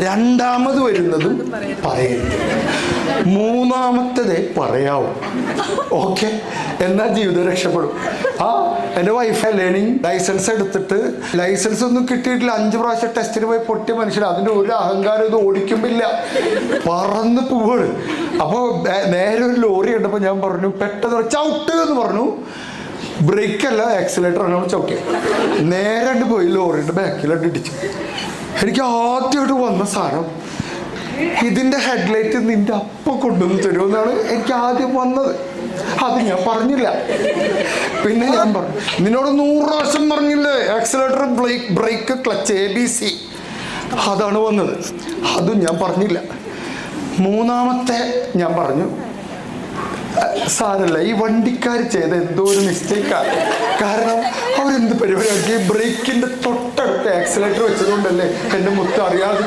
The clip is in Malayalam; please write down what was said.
രണ്ടാമത് വരുന്നതും പറയരുത്, മൂന്നാമത്തതേ പറയാവൂ. ഓക്കെ, എന്നാൽ ജീവിതം രക്ഷപ്പെടും. എൻ്റെ വൈഫ് ലേണിംഗ് ലൈസൻസ് എടുത്തിട്ട് ലൈസൻസ് ഒന്നും കിട്ടിയിട്ടില്ല, 5 പ്രാവശ്യം ടെസ്റ്റിന് പോയി പൊട്ടിയ മനുഷ്യൻ. അതിൻ്റെ ഒരു അഹങ്കാരം ഇത് ഓടിക്കുമ്പില്ല, പറന്ന് പോവാണ്. അപ്പോൾ നേരെ ഒരു ലോറി കണ്ടപ്പോൾ ഞാൻ പറഞ്ഞു, പെട്ടെന്ന് ചവിട്ട് എന്ന് പറഞ്ഞു. ബ്രേക്കല്ല, ആക്സിലേറ്റർ ആണ് ചവിട്ടിയത്. നേരെ പോയി ലോറിയുടെ ബാക്കിലോട്ട് ഇടിച്ചു. എനിക്ക് ആദ്യമായിട്ട് വന്ന സാധനം, ഇതിൻ്റെ ഹെഡ്ലൈറ്റ് നിന്റെ അപ്പം കൊണ്ടുവന്ന് തരുമെന്നാണ് എനിക്ക് ആദ്യം വന്നത്. അത് ഞാൻ പറഞ്ഞില്ല. പിന്നെ ഞാൻ പറഞ്ഞു, നിന്നോട് 100 പ്രാവശ്യം പറഞ്ഞില്ലേ ആക്സിലേറ്റർ, ബ്രേക്ക്, ക്ലച്ച്, ABC. അതാണ് വന്നത്. അതും ഞാൻ പറഞ്ഞില്ല. മൂന്നാമത്തെ ഞാൻ പറഞ്ഞു, സാരല്ല, ഈ വണ്ടിക്കാർ ചെയ്ത എന്തോ ഒരു മിസ്റ്റേക്കാണ്. കാരണം അവരെന്ത് പരിപാടിയാക്കി ബ്രേക്കിൻ്റെ തൊട്ടടുത്ത് ആക്സിലേറ്റർ വെച്ചതുകൊണ്ടല്ലേ എൻ്റെ മുത്ത് അറിയാതെ